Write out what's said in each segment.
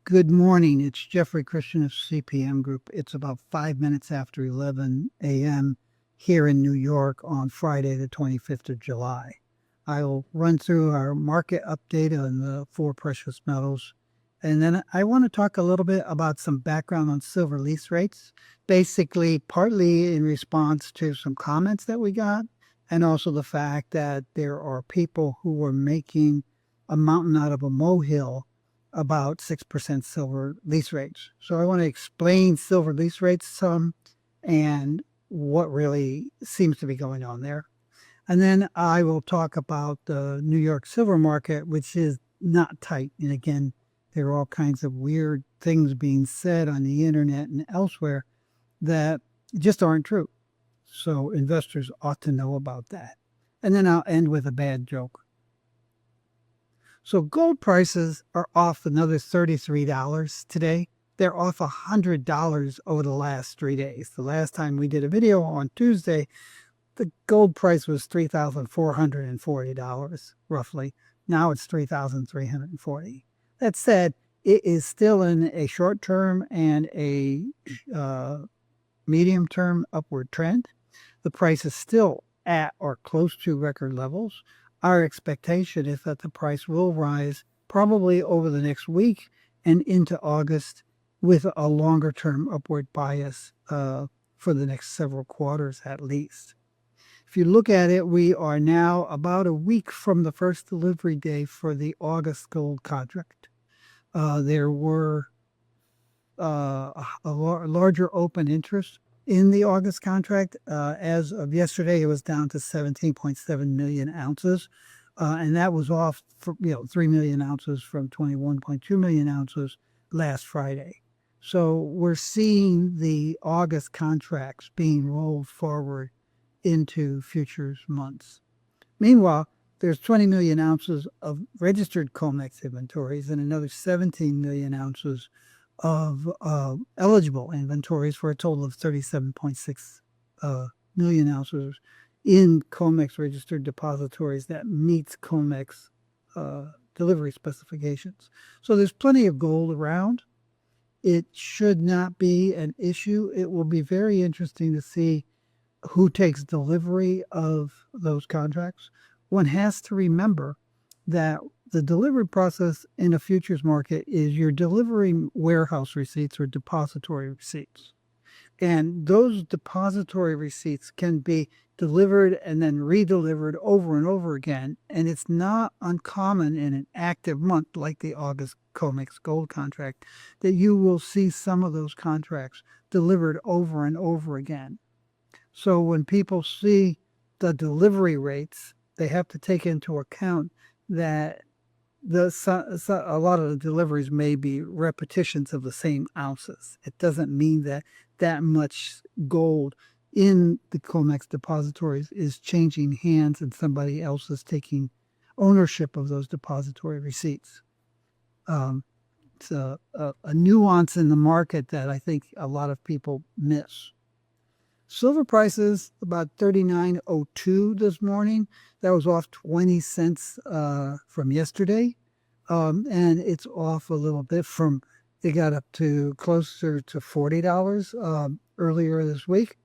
Good morning. It's Jeffrey Christian of CPM Group. It's about 5 minutes after 11 a.m. here in New York on Friday, the 25th of July. I'll run through our market update on the four precious metals. And then I want to talk a little bit about some background on silver lease rates, basically partly in response to some comments that we got, and also the fact that there are people who are making a mountain out of a molehill about 6% silver lease rates. So I want to explain silver lease rates some and what really seems to be going on there. And then I will talk about the New York silver market, which is not tight. And again, there are all kinds of weird things being said on the internet and elsewhere that just aren't true. So investors ought to know about that. And then I'll end with a bad joke. So gold prices are off another $33 today. They're off $100 over the last 3 days. The last time we did a video on Tuesday, the gold price was $3,440 roughly. Now it's $3,340. That said, it is still in a short-term and a medium-term upward trend. The price is still at or close to record levels. Our expectation is that the price will rise probably over the next week and into August with a longer-term upward bias for the next several quarters at least. If you look at it, we are now about a week from the first delivery day for the August gold contract. There were a larger open interest in the August contract. As of yesterday, it was down to 17.7 million ounces. And that was off 3 million ounces from 21.2 million ounces last Friday. So we're seeing the August contracts being rolled forward into futures months. Meanwhile, there's 20 million ounces of registered COMEX inventories and another 17 million ounces of eligible inventories for a total of 37.6 million ounces in COMEX registered depositories that meets COMEX delivery specifications. So there's plenty of gold around. It should not be an issue. It will be very interesting to see who takes delivery of those contracts. One has to remember that the delivery process in a futures market is you're delivering warehouse receipts or depository receipts. And those depository receipts can be delivered and then redelivered over and over again. And it's not uncommon in an active month like the August COMEX gold contract that you will see some of those contracts delivered over and over again. So when people see the delivery rates, they have to take into account that a lot of the deliveries may be repetitions of the same ounces. It doesn't mean that much gold in the COMEX depositories is changing hands and somebody else is taking ownership of those depository receipts. It's a nuance in the market that I think a lot of people miss. Silver prices about $39.02 this morning. That was off 20 cents from yesterday. And it's off a little bit from, it got up to closer to $40 earlier this week.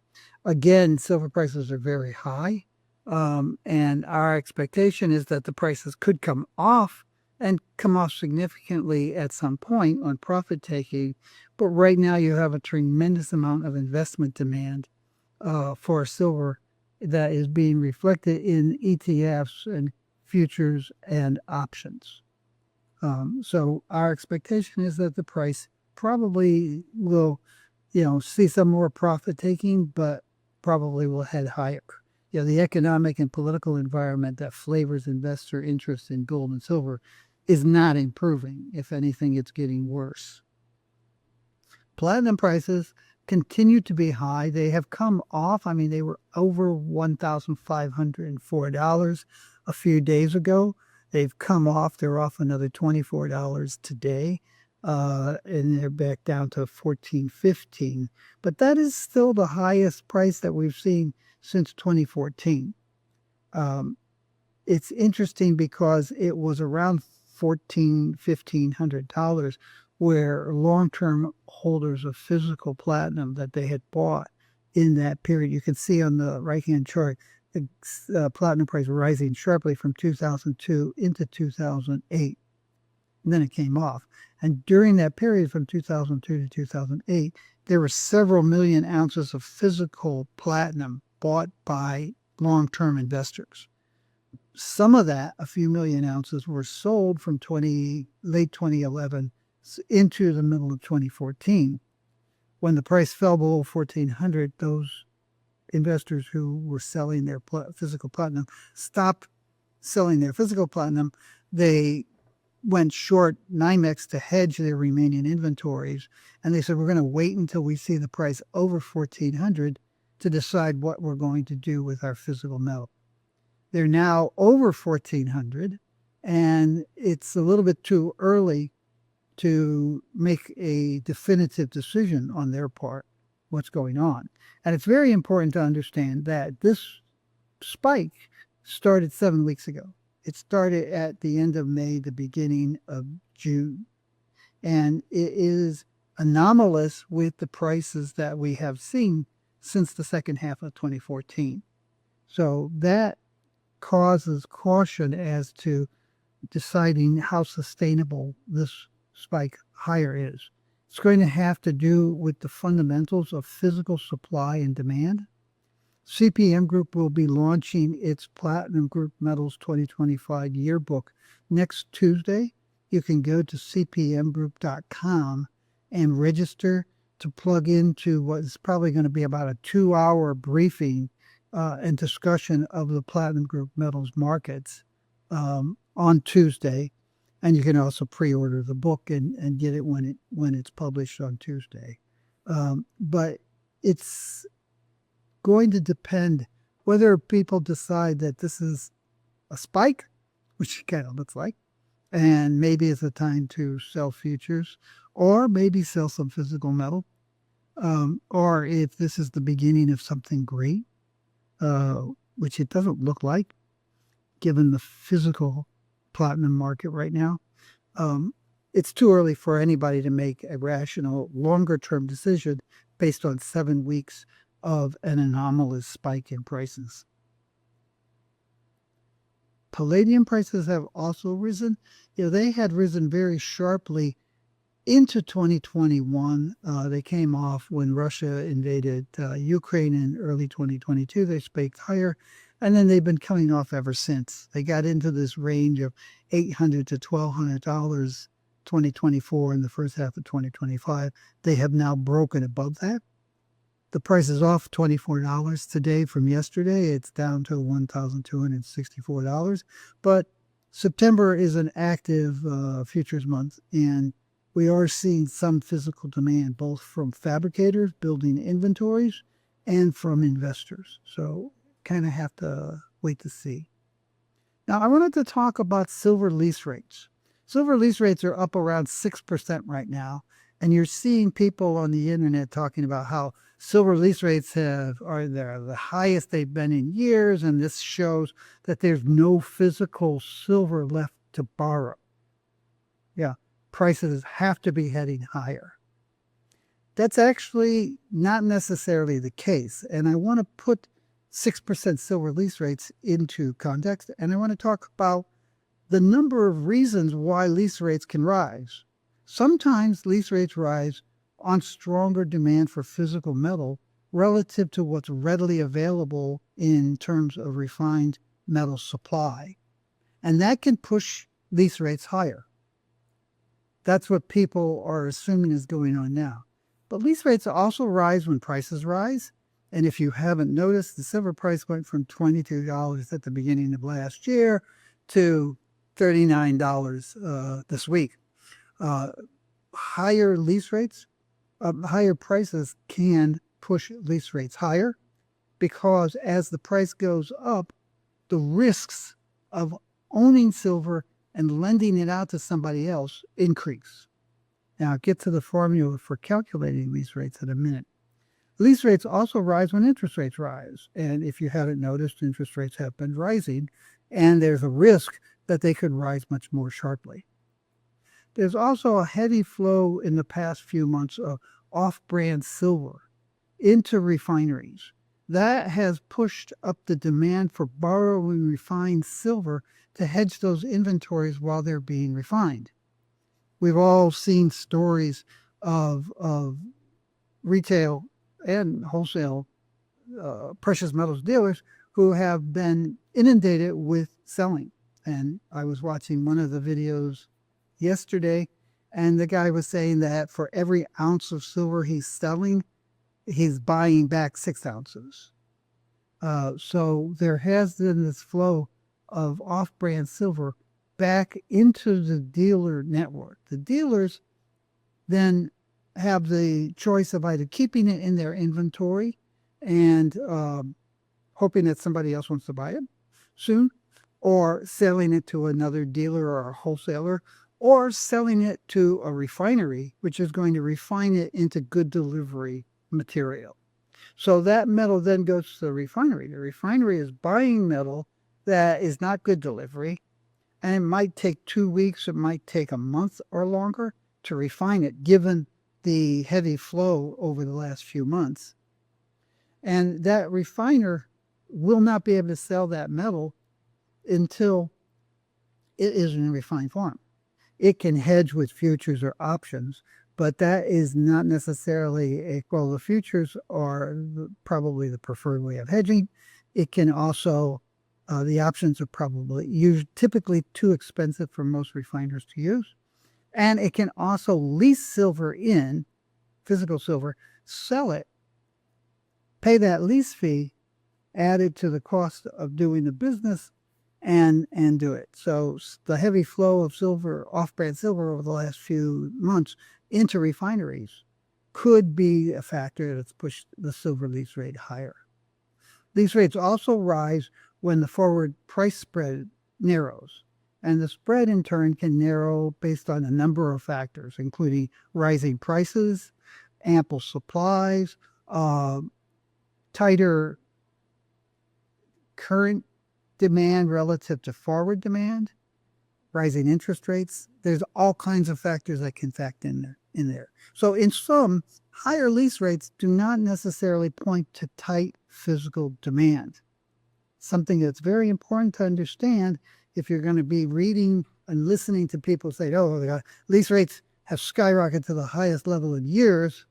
Again, silver prices are very high. And our expectation is that the prices could come off and come off significantly at some point on profit taking. But right now you have a tremendous amount of investment demand for silver that is being reflected in ETFs and futures and options. So our expectation is that the price probably will, see some more profit taking, but probably will head higher. The economic and political environment that flavors investor interest in gold and silver is not improving. If anything, it's getting worse. Platinum prices continue to be high. They have come off. I mean, they were over $1,504 a few days ago. They've come off. They're off another $24 today, and they're back down to $1,415. But that is still the highest price that we've seen since 2014. It's interesting because it was around $1,500 where long-term holders of physical platinum that they had bought in that period, you can see on the right-hand chart, the platinum price rising sharply from 2002 into 2008. And then it came off. And during that period from 2002 to 2008, there were several million ounces of physical platinum bought by long-term investors. Some of that, a few million ounces, were sold from late 2011 into the middle of 2014. When the price fell below 1,400, those investors who were selling their physical platinum stopped selling their physical platinum. They went short NYMEX to hedge their remaining inventories. And they said, we're going to wait until we see the price over 1,400 to decide what we're going to do with our physical metal. They're now over 1,400, and it's a little bit too early to make a definitive decision on their part what's going on. And it's very important to understand that this spike started 7 weeks ago. It started at the end of May, the beginning of June. And it is anomalous with the prices that we have seen since the second half of 2014. So that causes caution as to deciding how sustainable this spike higher is. It's going to have to do with the fundamentals of physical supply and demand. CPM Group will be launching its Platinum Group Metals 2025 yearbook next Tuesday. You can go to cpmgroup.com and register to plug into what is probably going to be about a 2-hour briefing and discussion of the Platinum Group Metals markets on Tuesday. And you can also pre-order the book and get it when it's published on Tuesday. But it's going to depend whether people decide that this is a spike, which it kind of looks like, and maybe it's a time to sell futures, or maybe sell some physical metal, or if this is the beginning of something great, which it doesn't look like, given the physical platinum market right now. It's too early for anybody to make a rational, longer-term decision based on 7 weeks of an anomalous spike in prices. Palladium prices have also risen. They had risen very sharply into 2021. They came off when Russia invaded Ukraine in early 2022. They spiked higher, and then they've been coming off ever since. They got into this range of $800 to $1,200 2024 and the first half of 2025. They have now broken above that. The price is off $24 today from yesterday. It's down to $1,264. But September is an active futures month, and we are seeing some physical demand, both from fabricators building inventories and from investors. So kind of have to wait to see. Now, I wanted to talk about silver lease rates. Silver lease rates are up around 6% right now, and you're seeing people on the internet talking about how silver lease rates are the highest they've been in years, and this shows that there's no physical silver left to borrow. Yeah, prices have to be heading higher. That's actually not necessarily the case, and I want to put 6% silver lease rates into context, and I want to talk about the number of reasons why lease rates can rise. Sometimes lease rates rise on stronger demand for physical metal relative to what's readily available in terms of refined metal supply. And that can push lease rates higher. That's what people are assuming is going on now. But lease rates also rise when prices rise. And if you haven't noticed, the silver price went from $22 at the beginning of last year to $39 this week. Higher lease rates, higher prices can push lease rates higher because as the price goes up, the risks of owning silver and lending it out to somebody else increase. Now, I'll get to the formula for calculating lease rates in a minute. Lease rates also rise when interest rates rise. And if you haven't noticed, interest rates have been rising, and there's a risk that they could rise much more sharply. There's also a heavy flow in the past few months of off-brand silver into refineries. That has pushed up the demand for borrowing refined silver to hedge those inventories while they're being refined. We've all seen stories of retail and wholesale precious metals dealers who have been inundated with selling. And I was watching one of the videos yesterday, and the guy was saying that for every ounce of silver he's selling, he's buying back 6 ounces. So there has been this flow of off-brand silver back into the dealer network. The dealers then have the choice of either keeping it in their inventory and hoping that somebody else wants to buy it soon, or selling it to another dealer or a wholesaler, or selling it to a refinery, which is going to refine it into good delivery material. So that metal then goes to the refinery. The refinery is buying metal that is not good delivery, and it might take 2 weeks, it might take a month or longer to refine it, given the heavy flow over the last few months. And that refiner will not be able to sell that metal until it is in refined form. It can hedge with futures or options, but that is not necessarily well, the futures are probably the preferred way of hedging. It can also, the options are probably typically too expensive for most refiners to use. And it can also lease silver in, physical silver, sell it, pay that lease fee, add it to the cost of doing the business, and do it. So the heavy flow of silver, off-brand silver over the last few months into refineries could be a factor that's pushed the silver lease rate higher. Lease rates also rise when the forward price spread narrows. And the spread in turn can narrow based on a number of factors, including rising prices, ample supplies, tighter current demand relative to forward demand, rising interest rates. There's all kinds of factors that can factor in there. So in sum, higher lease rates do not necessarily point to tight physical demand. Something that's very important to understand if you're going to be reading and listening to people say, oh, lease rates have skyrocketed to the highest level in years,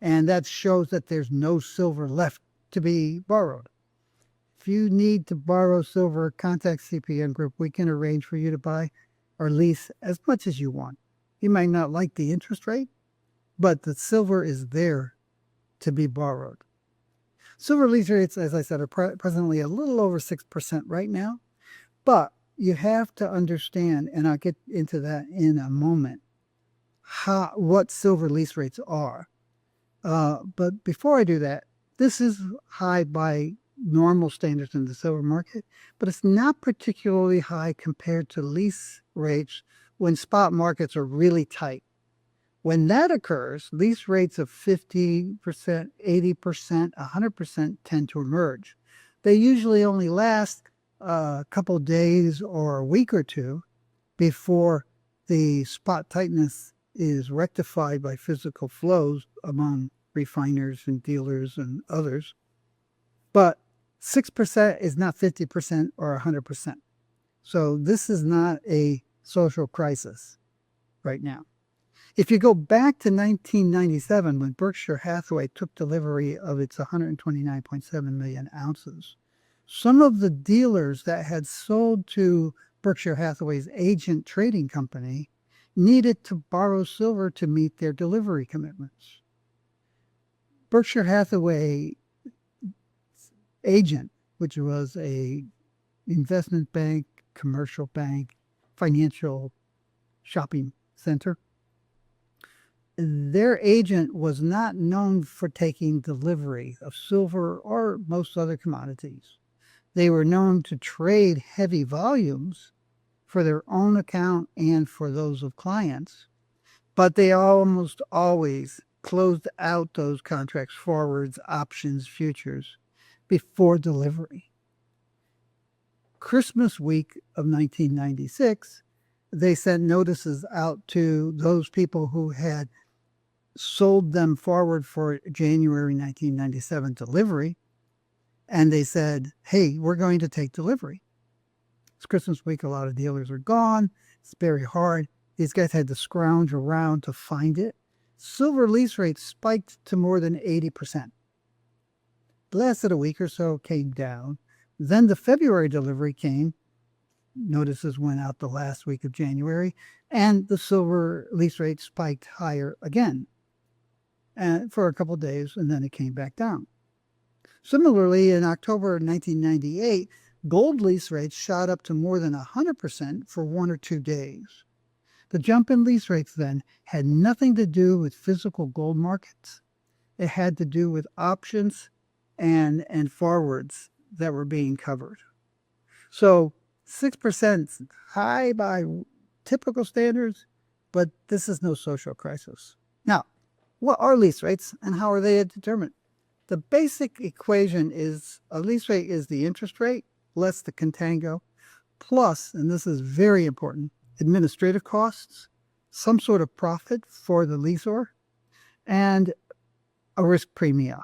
and that shows that there's no silver left to be borrowed. If you need to borrow silver, contact CPM Group. We can arrange for you to buy or lease as much as you want. You might not like the interest rate, but the silver is there to be borrowed. Silver lease rates, as I said, are presently a little over 6% right now, but you have to understand, and I'll get into that in a moment, what silver lease rates are. But before I do that, this is high by normal standards in the silver market, but it's not particularly high compared to lease rates when spot markets are really tight. When that occurs, lease rates of 50%, 80%, 100% tend to emerge. They usually only last a couple days or a week or two before the spot tightness is rectified by physical flows among refiners and dealers and others. But 6% is not 50% or 100%. So this is not a social crisis right now. If you go back to 1997, when Berkshire Hathaway took delivery of its 129.7 million ounces, some of the dealers that had sold to Berkshire Hathaway's agent trading company needed to borrow silver to meet their delivery commitments. Berkshire Hathaway agent, which was a investment bank, commercial bank, financial shopping center, their agent was not known for taking delivery of silver or most other commodities. They were known to trade heavy volumes for their own account and for those of clients, but they almost always closed out those contracts, forwards, options, futures, before delivery. Christmas week of 1996, they sent notices out to those people who had sold them forward for January 1997 delivery. And they said, hey, we're going to take delivery. It's Christmas week. A lot of dealers are gone. It's very hard. These guys had to scrounge around to find it. Silver lease rates spiked to more than 80%. Lasted a week or so, came down. Then the February delivery came. Notices went out the last week of January, and the silver lease rate spiked higher again for a couple of days, and then it came back down. Similarly, in October 1998, gold lease rates shot up to more than 100% for 1 or 2 days. The jump in lease rates then had nothing to do with physical gold markets. It had to do with options and forwards that were being covered. So 6% high by typical standards, but this is no social crisis. Now, what are lease rates and how are they determined? The basic equation is a lease rate is the interest rate less the contango plus, and this is very important, administrative costs, some sort of profit for the leaseor, and a risk premia.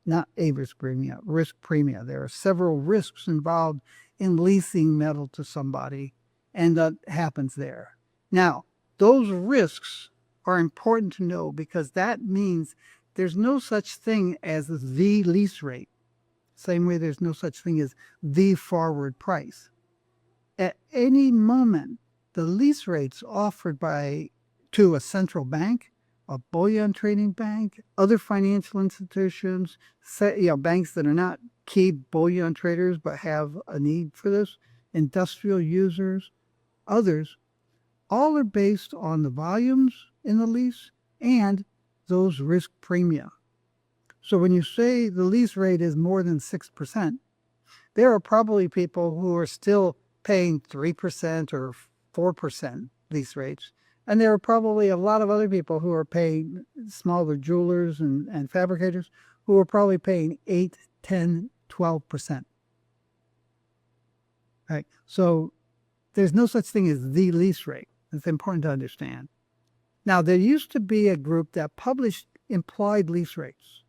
Not a risk premia, risk premia. There are several risks involved in leasing metal to somebody, and that happens there. Now, those risks are important to know because that means there's no such thing as the lease rate. Same way there's no such thing as the forward price. At any moment, the lease rates offered to a central bank, a bullion trading bank, other financial institutions, banks that are not key bullion traders but have a need for this, industrial users, others, all are based on the volumes in the lease and those risk premia. So when you say the lease rate is more than 6%, there are probably people who are still paying 3% or 4% lease rates. And there are probably a lot of other people who are paying, smaller jewelers and fabricators, who are probably paying 8, 10, 12%. Right? So there's no such thing as the lease rate. It's important to understand. Now, there used to be a group that published implied lease rates.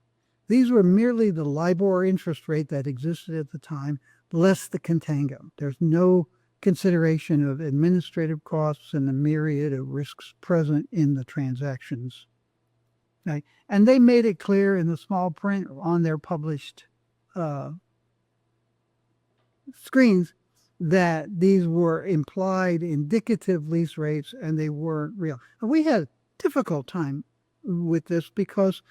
These were merely the LIBOR interest rate that existed at the time, less the contango. There's no consideration of administrative costs and the myriad of risks present in the transactions. Right? And they made it clear in the small print on their published screens that these were implied indicative lease rates and they weren't real. And we had a difficult time with this because,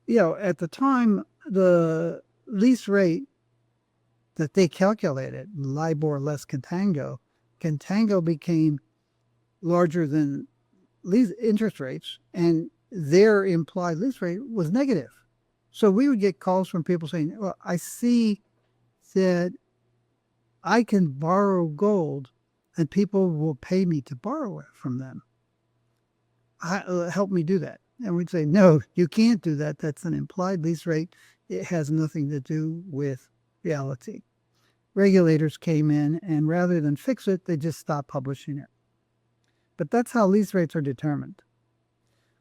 at the time, the lease rate that they calculated, LIBOR less contango became larger than lease interest rates, and their implied lease rate was negative. So we would get calls from people saying, well, I see that I can borrow gold and people will pay me to borrow it from them. Help me do that. And we'd say, no, you can't do that. That's an implied lease rate. It has nothing to do with reality. Regulators came in and rather than fix it, they just stopped publishing it. But that's how lease rates are determined.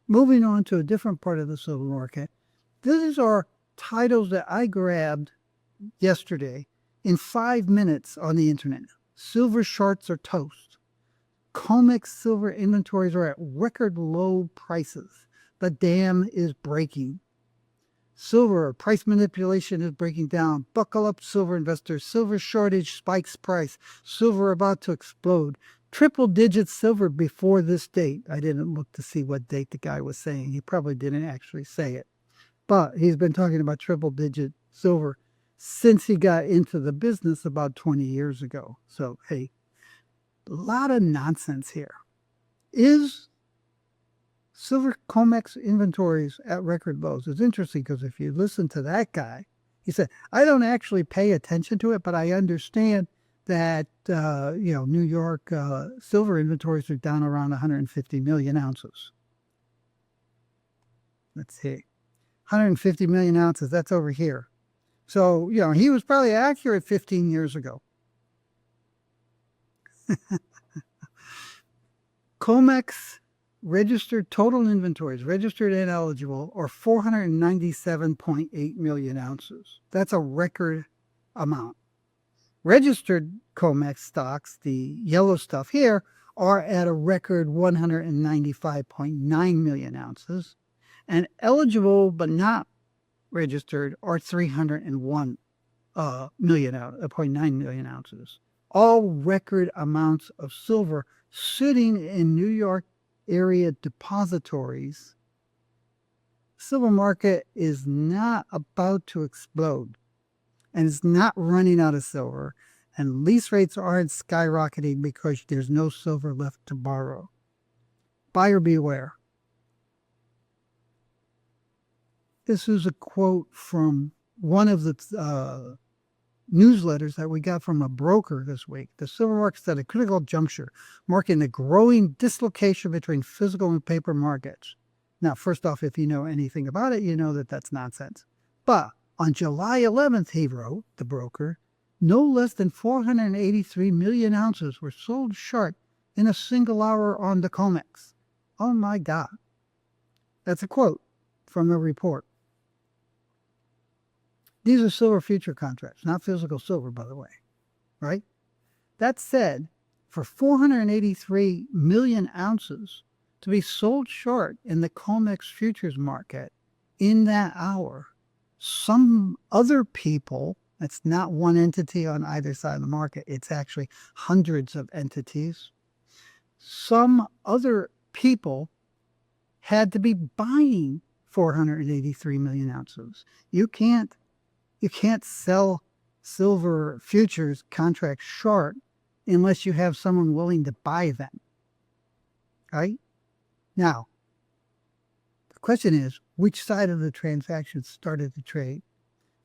Moving on to a different part of the silver market. These are titles that I grabbed yesterday in 5 minutes on the internet. Silver shorts are toast. COMEX silver inventories are at record low prices. The dam is breaking. Silver price manipulation is breaking down. Buckle up, silver investors. Silver shortage spikes price. Silver about to explode. Triple digit silver before this date. I didn't look to see what date the guy was saying. He probably didn't actually say it. But he's been talking about triple digit silver since he got into the business about 20 years ago. So, hey, a lot of nonsense here. Is silver COMEX inventories at record lows? It's interesting because if you listen to that guy, he said, I don't actually pay attention to it, but I understand that, New York silver inventories are down around 150 million ounces. Let's see. 150 million ounces, that's over here. So, he was probably accurate 15 years ago. COMEX registered total inventories, registered and eligible, are 497.8 million ounces. That's a record amount. Registered COMEX stocks, the yellow stuff here, are at a record 195.9 million ounces, and eligible but not registered are 301 0.9 million ounces. All record amounts of silver sitting in New York area depositories. Silver market is not about to explode, and it's not running out of silver, and lease rates aren't skyrocketing because there's no silver left to borrow. Buyer beware. This is a quote from one of the newsletters that we got from a broker this week. The silver market's at a critical juncture, marking a growing dislocation between physical and paper markets. Now, first off, if you know anything about it, you know that that's nonsense. But on July 11th, he wrote, the broker, no less than 483 million ounces were sold short in a single hour on the COMEX. Oh my God. That's a quote from a report. These are silver future contracts, not physical silver, by the way, right? That said, for 483 million ounces to be sold short in the COMEX futures market in that hour, some other people, that's not one entity on either side of the market, it's actually hundreds of entities, some other people had to be buying 483 million ounces. You can't sell silver futures contracts short unless you have someone willing to buy them, right? Now, the question is, which side of the transaction started the trade?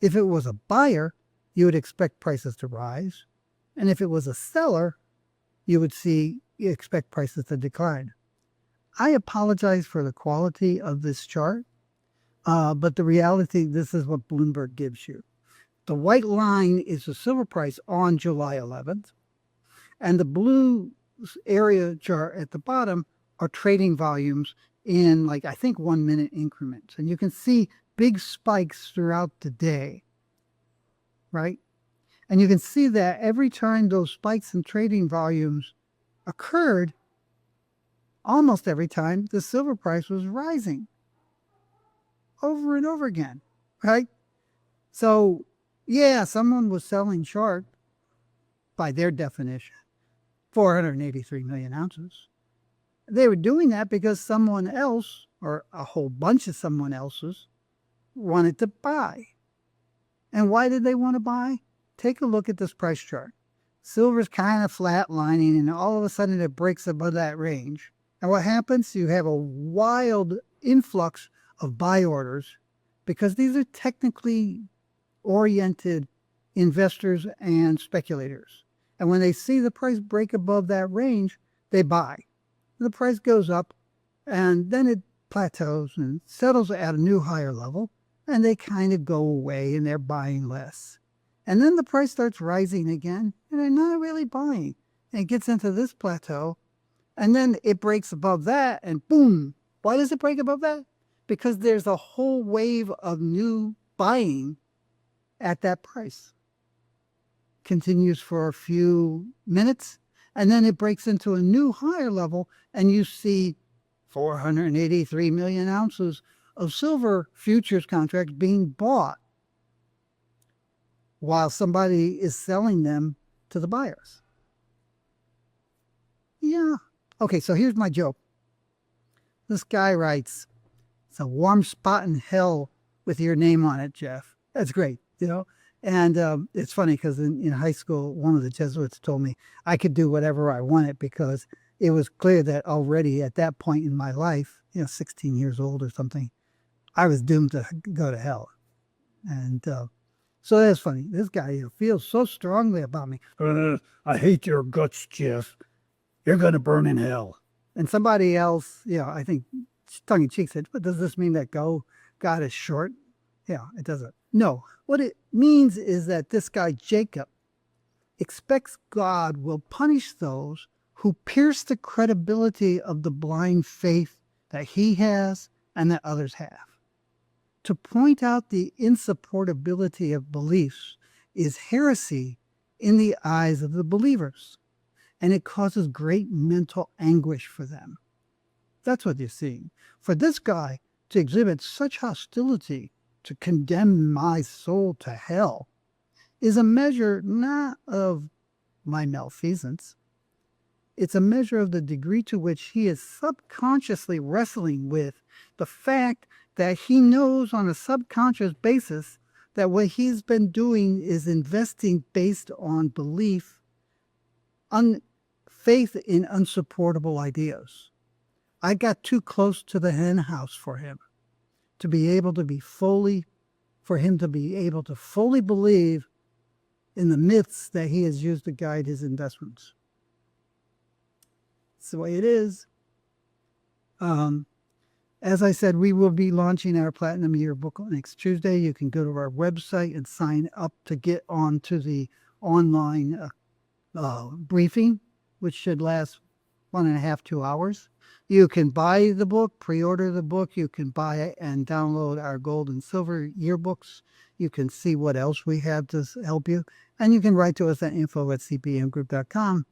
If it was a buyer, you would expect prices to rise. And if it was a seller, you would expect prices to decline. I apologize for the quality of this chart, but the reality, this is what Bloomberg gives you. The white line is the silver price on July 11th, and the blue area chart at the bottom are trading volumes in, like, I think 1 minute increments. And you can see big spikes throughout the day, right? And you can see that every time those spikes in trading volumes occurred, almost every time the silver price was rising over and over again, right? So, yeah, someone was selling short, by their definition, 483 million ounces. They were doing that because someone else, or a whole bunch of someone else's, wanted to buy. And why did they want to buy? Take a look at this price chart. Silver's kind of flatlining, and all of a sudden it breaks above that range. And what happens? You have a wild influx of buy orders, because these are technically oriented investors and speculators. And when they see the price break above that range, they buy. The price goes up, and then it plateaus and settles at a new higher level, and they kind of go away and they're buying less. And then the price starts rising again, and they're not really buying. And it gets into this plateau, and then it breaks above that, and boom. Why does it break above that? Because there's a whole wave of new buying at that price. Continues for a few minutes, and then it breaks into a new higher level, and you see 483 million ounces of silver futures contracts being bought while somebody is selling them to the buyers. Yeah. Okay, so here's my joke. This guy writes, "It's a warm spot in hell with your name on it, Jeff." That's great, you know? And it's funny because in high school, one of the Jesuits told me I could do whatever I wanted, because it was clear that already at that point in my life, 16 years old or something, I was doomed to go to hell. And so that's funny. This guy feels so strongly about me. I hate your guts, Jeff. You're going to burn in hell. And somebody else, I think tongue-in-cheek said, "But does this mean that God is short?" Yeah, it doesn't. No, what it means is that this guy, Jacob, expects God will punish those who pierce the credibility of the blind faith that he has and that others have. To point out the insupportability of beliefs is heresy in the eyes of the believers, and it causes great mental anguish for them. That's what you're seeing. For this guy to exhibit such hostility to condemn my soul to hell is a measure not of my malfeasance. It's a measure of the degree to which he is subconsciously wrestling with the fact that he knows on a subconscious basis that what he's been doing is investing based on belief, faith in unsupportable ideas. I got too close to the hen house for him to be able to fully believe in the myths that he has used to guide his investments. It's the way it is. As I said, we will be launching our Platinum Yearbook next Tuesday. You can go to our website and sign up to get onto the online briefing, which should last 1.5 to 2 hours. You can buy the book, pre-order the book. You can buy it and download our gold and silver yearbooks. You can see what else we have to help you. And you can write to us at info@cpmgroup.com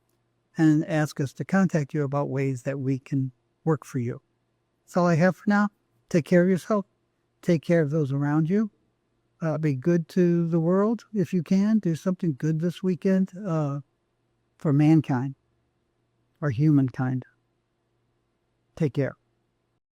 and ask us to contact you about ways that we can work for you. That's all I have for now. Take care of yourself. Take care of those around you. Be good to the world if you can. Do something good this weekend for mankind or humankind. Take care.